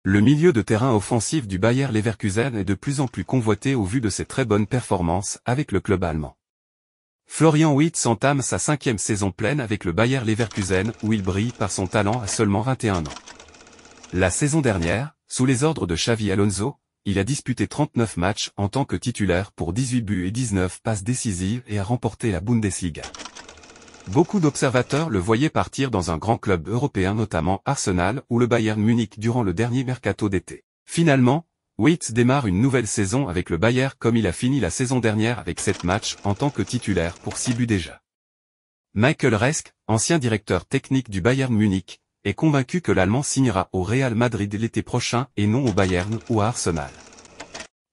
Le milieu de terrain offensif du Bayer Leverkusen est de plus en plus convoité au vu de ses très bonnes performances avec le club allemand. Florian Wirtz entame sa 5e saison pleine avec le Bayer Leverkusen où il brille par son talent à seulement 21 ans. La saison dernière, sous les ordres de Xavi Alonso, il a disputé 39 matchs en tant que titulaire pour 18 buts et 19 passes décisives et a remporté la Bundesliga. Beaucoup d'observateurs le voyaient partir dans un grand club européen notamment Arsenal ou le Bayern Munich durant le dernier mercato d'été. Finalement, Wirtz démarre une nouvelle saison avec le Bayern comme il a fini la saison dernière avec 7 matchs en tant que titulaire pour 6 buts déjà. Michael Resk, ancien directeur technique du Bayern Munich, est convaincu que l'Allemand signera au Real Madrid l'été prochain et non au Bayern ou à Arsenal.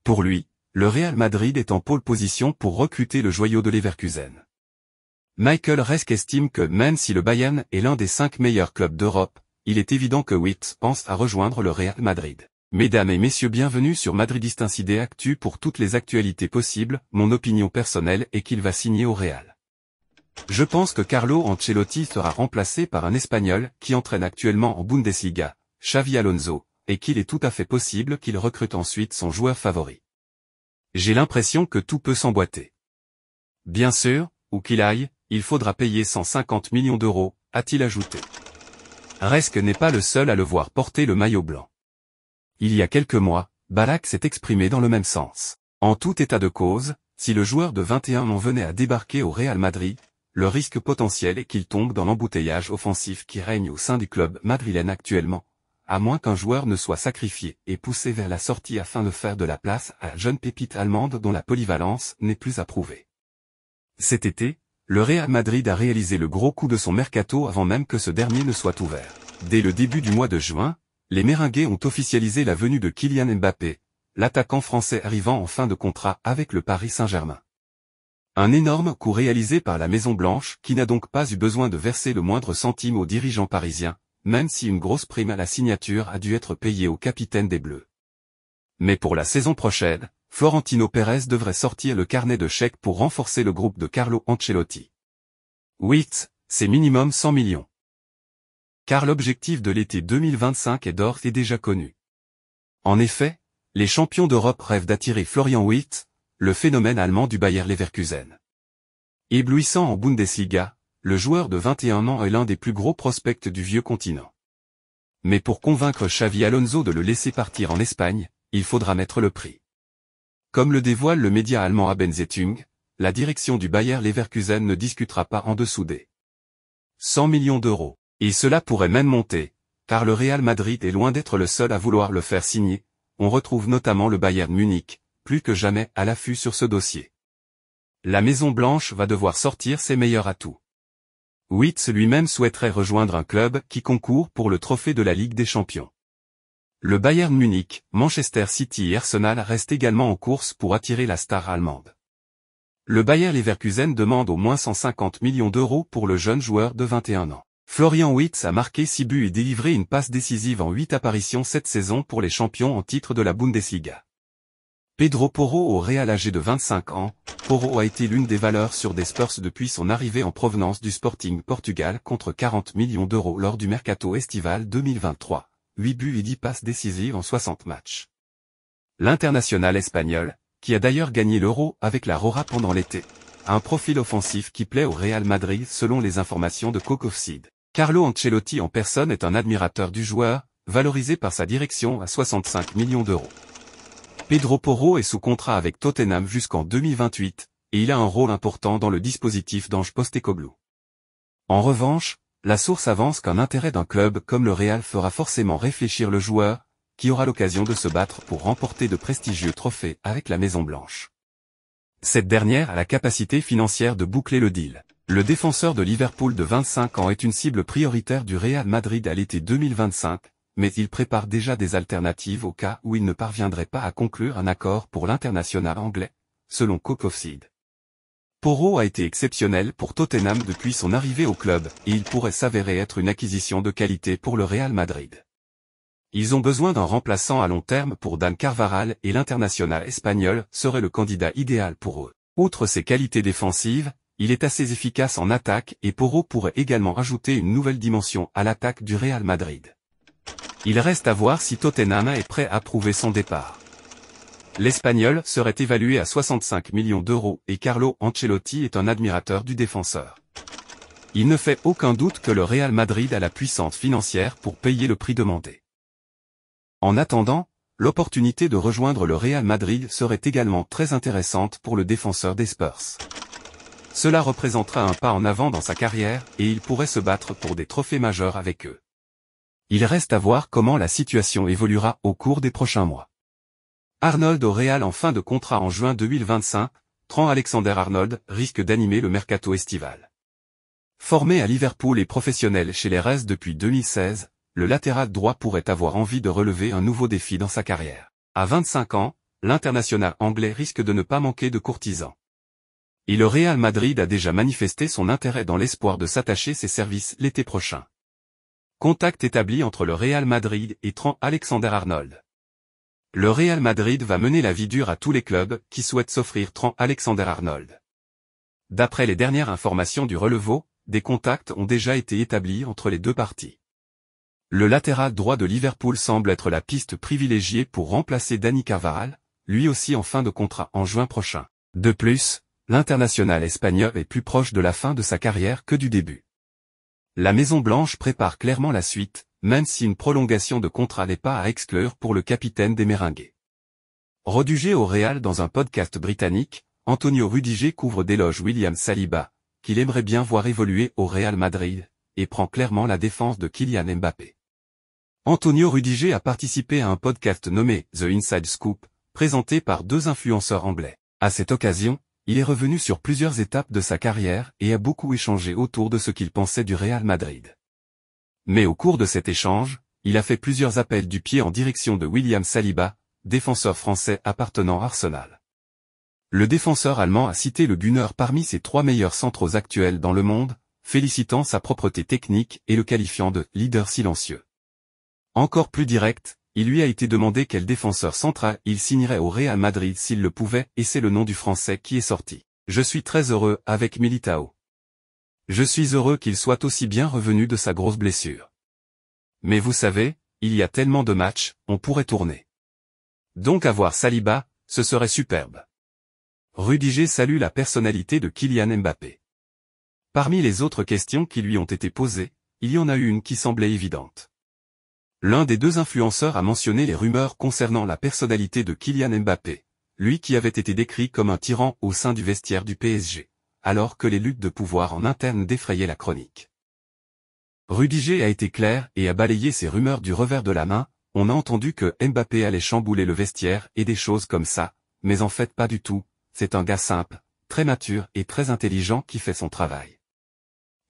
Pour lui, le Real Madrid est en pole position pour recruter le joyau de Leverkusen. Michael Resk estime que même si le Bayern est l'un des 5 meilleurs clubs d'Europe, il est évident que Wirtz pense à rejoindre le Real Madrid. Mesdames et messieurs, bienvenue sur Madridistes Incidé Actu pour toutes les actualités possibles. Mon opinion personnelle est qu'il va signer au Real. Je pense que Carlo Ancelotti sera remplacé par un Espagnol qui entraîne actuellement en Bundesliga, Xavi Alonso, et qu'il est tout à fait possible qu'il recrute ensuite son joueur favori. J'ai l'impression que tout peut s'emboîter. Bien sûr, où qu'il aille, il faudra payer 150 millions d'euros, a-t-il ajouté. Resk n'est pas le seul à le voir porter le maillot blanc. Il y a quelques mois, Ballack s'est exprimé dans le même sens. En tout état de cause, si le joueur de 21 ans venait à débarquer au Real Madrid, le risque potentiel est qu'il tombe dans l'embouteillage offensif qui règne au sein du club madrilène actuellement, à moins qu'un joueur ne soit sacrifié et poussé vers la sortie afin de faire de la place à la jeune pépite allemande dont la polyvalence n'est plus à prouver. Cet été, le Real Madrid a réalisé le gros coup de son mercato avant même que ce dernier ne soit ouvert. Dès le début du mois de juin, les Merengues ont officialisé la venue de Kylian Mbappé, l'attaquant français arrivant en fin de contrat avec le Paris Saint-Germain. Un énorme coup réalisé par la Maison Blanche qui n'a donc pas eu besoin de verser le moindre centime aux dirigeants parisiens, même si une grosse prime à la signature a dû être payée au capitaine des Bleus. Mais pour la saison prochaine, Florentino Pérez devrait sortir le carnet de chèques pour renforcer le groupe de Carlo Ancelotti. Wirtz, c'est minimum 100 millions. Car l'objectif de l'été 2025 est d'ores et déjà connu. En effet, les champions d'Europe rêvent d'attirer Florian Wirtz, le phénomène allemand du Bayer Leverkusen. Éblouissant en Bundesliga, le joueur de 21 ans est l'un des plus gros prospects du vieux continent. Mais pour convaincre Xavi Alonso de le laisser partir en Espagne, il faudra mettre le prix. Comme le dévoile le média allemand Abendzeitung, la direction du Bayer Leverkusen ne discutera pas en dessous des 100 millions d'euros. Et cela pourrait même monter, car le Real Madrid est loin d'être le seul à vouloir le faire signer. On retrouve notamment le Bayern Munich, plus que jamais à l'affût sur ce dossier. La Maison Blanche va devoir sortir ses meilleurs atouts. Wirtz lui-même souhaiterait rejoindre un club qui concourt pour le trophée de la Ligue des Champions. Le Bayern Munich, Manchester City et Arsenal restent également en course pour attirer la star allemande. Le Bayer Leverkusen demande au moins 150 millions d'euros pour le jeune joueur de 21 ans. Florian Wirtz a marqué 6 buts et délivré une passe décisive en 8 apparitions cette saison pour les champions en titre de la Bundesliga. Pedro Porro au Real âgé de 25 ans, Porro a été l'une des valeurs sûres des Spurs depuis son arrivée en provenance du Sporting Portugal contre 40 millions d'euros lors du mercato estival 2023. 8 buts et 10 passes décisives en 60 matchs. L'international espagnol, qui a d'ailleurs gagné l'Euro avec la Rora pendant l'été, a un profil offensif qui plaît au Real Madrid selon les informations de Cocofsid. Carlo Ancelotti en personne est un admirateur du joueur, valorisé par sa direction à 65 millions d'euros. Pedro Porro est sous contrat avec Tottenham jusqu'en 2028, et il a un rôle important dans le dispositif d'Ange Postecoglou. En revanche, la source avance qu'un intérêt d'un club comme le Real fera forcément réfléchir le joueur, qui aura l'occasion de se battre pour remporter de prestigieux trophées avec la Maison Blanche. Cette dernière a la capacité financière de boucler le deal. Le défenseur de Liverpool de 25 ans est une cible prioritaire du Real Madrid à l'été 2025, mais il prépare déjà des alternatives au cas où il ne parviendrait pas à conclure un accord pour l'international anglais, selon Cocofsid. Porro a été exceptionnel pour Tottenham depuis son arrivée au club, et il pourrait s'avérer être une acquisition de qualité pour le Real Madrid. Ils ont besoin d'un remplaçant à long terme pour Dan Carvajal et l'international espagnol serait le candidat idéal pour eux. Outre ses qualités défensives, il est assez efficace en attaque et Porro pourrait également ajouter une nouvelle dimension à l'attaque du Real Madrid. Il reste à voir si Tottenham est prêt à prouver son départ. L'Espagnol serait évalué à 65 millions d'euros et Carlo Ancelotti est un admirateur du défenseur. Il ne fait aucun doute que le Real Madrid a la puissance financière pour payer le prix demandé. En attendant, l'opportunité de rejoindre le Real Madrid serait également très intéressante pour le défenseur des Spurs. Cela représentera un pas en avant dans sa carrière et il pourrait se battre pour des trophées majeurs avec eux. Il reste à voir comment la situation évoluera au cours des prochains mois. Arnold au Real en fin de contrat en juin 2025, Trent Alexander-Arnold risque d'animer le mercato estival. Formé à Liverpool et professionnel chez les Reds depuis 2016, le latéral droit pourrait avoir envie de relever un nouveau défi dans sa carrière. À 25 ans, l'international anglais risque de ne pas manquer de courtisans. Et le Real Madrid a déjà manifesté son intérêt dans l'espoir de s'attacher ses services l'été prochain. Contact établi entre le Real Madrid et Trent Alexander-Arnold. Le Real Madrid va mener la vie dure à tous les clubs qui souhaitent s'offrir Trent Alexander-Arnold. D'après les dernières informations du Relevo, des contacts ont déjà été établis entre les deux parties. Le latéral droit de Liverpool semble être la piste privilégiée pour remplacer Dani Carvajal, lui aussi en fin de contrat en juin prochain. De plus, l'international espagnol est plus proche de la fin de sa carrière que du début. La Maison-Blanche prépare clairement la suite, même si une prolongation de contrat n'est pas à exclure pour le capitaine des Merengues. Rédigé au Real dans un podcast britannique, Antonio Rudiger couvre d'éloges William Saliba, qu'il aimerait bien voir évoluer au Real Madrid, et prend clairement la défense de Kylian Mbappé. Antonio Rudiger a participé à un podcast nommé The Inside Scoop, présenté par deux influenceurs anglais. À cette occasion, il est revenu sur plusieurs étapes de sa carrière et a beaucoup échangé autour de ce qu'il pensait du Real Madrid. Mais au cours de cet échange, il a fait plusieurs appels du pied en direction de William Saliba, défenseur français appartenant à Arsenal. Le défenseur allemand a cité le Gunner parmi ses 3 meilleurs centraux actuels dans le monde, félicitant sa propreté technique et le qualifiant de « leader silencieux ». Encore plus direct, il lui a été demandé quel défenseur central il signerait au Real Madrid s'il le pouvait et c'est le nom du Français qui est sorti. « Je suis très heureux avec Militao. Je suis heureux qu'il soit aussi bien revenu de sa grosse blessure. Mais vous savez, il y a tellement de matchs, on pourrait tourner. Donc avoir Saliba, ce serait superbe. » Rudiger salue la personnalité de Kylian Mbappé. Parmi les autres questions qui lui ont été posées, il y en a une qui semblait évidente. L'un des deux influenceurs a mentionné les rumeurs concernant la personnalité de Kylian Mbappé, lui qui avait été décrit comme un tyran au sein du vestiaire du PSG, alors que les luttes de pouvoir en interne défrayaient la chronique. Rudiger a été clair et a balayé ces rumeurs du revers de la main, on a entendu que Mbappé allait chambouler le vestiaire et des choses comme ça, mais en fait pas du tout, c'est un gars simple, très mature et très intelligent qui fait son travail.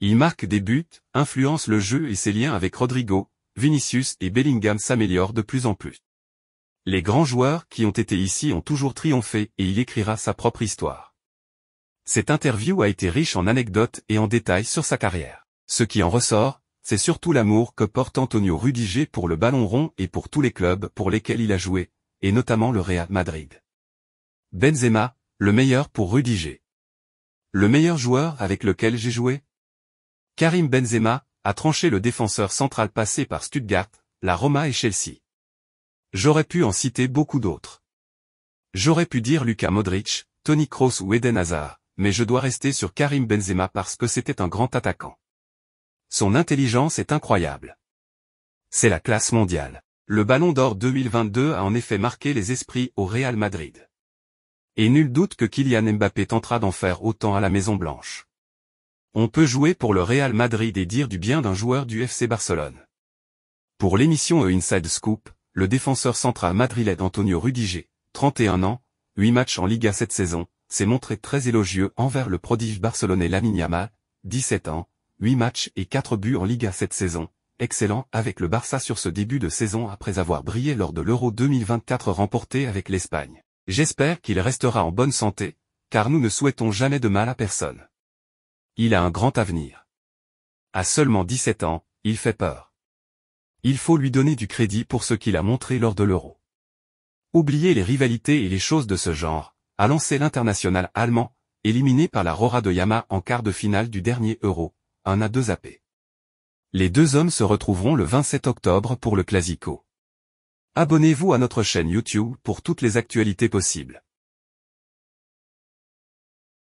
Il marque des buts, influence le jeu et ses liens avec Rodrigo, Vinicius et Bellingham s'améliorent de plus en plus. Les grands joueurs qui ont été ici ont toujours triomphé et il écrira sa propre histoire. Cette interview a été riche en anecdotes et en détails sur sa carrière. Ce qui en ressort, c'est surtout l'amour que porte Antonio Rudiger pour le ballon rond et pour tous les clubs pour lesquels il a joué, et notamment le Real Madrid. Benzema, le meilleur pour Rudiger. Le meilleur joueur avec lequel j'ai joué? Karim Benzema a tranché le défenseur central passé par Stuttgart, la Roma et Chelsea. J'aurais pu en citer beaucoup d'autres. J'aurais pu dire Luka Modric, Toni Kroos ou Eden Hazard, mais je dois rester sur Karim Benzema parce que c'était un grand attaquant. Son intelligence est incroyable. C'est la classe mondiale. Le Ballon d'Or 2022 a en effet marqué les esprits au Real Madrid. Et nul doute que Kylian Mbappé tentera d'en faire autant à la Maison-Blanche. On peut jouer pour le Real Madrid et dire du bien d'un joueur du FC Barcelone. Pour l'émission Inside Scoop, le défenseur central madrilène Antonio Rudiger, 31 ans, 8 matchs en Liga cette saison, s'est montré très élogieux envers le prodige barcelonais Lamine Yamal, 17 ans, 8 matchs et 4 buts en Liga cette saison, excellent avec le Barça sur ce début de saison après avoir brillé lors de l'Euro 2024 remporté avec l'Espagne. J'espère qu'il restera en bonne santé, car nous ne souhaitons jamais de mal à personne. Il a un grand avenir. À seulement 17 ans, il fait peur. Il faut lui donner du crédit pour ce qu'il a montré lors de l'Euro. Oubliez les rivalités et les choses de ce genre, a lancé l'international allemand, éliminé par la Rora de Yama en quart de finale du dernier Euro, 1-2 AP. Les deux hommes se retrouveront le 27 octobre pour le Classico. Abonnez-vous à notre chaîne YouTube pour toutes les actualités possibles.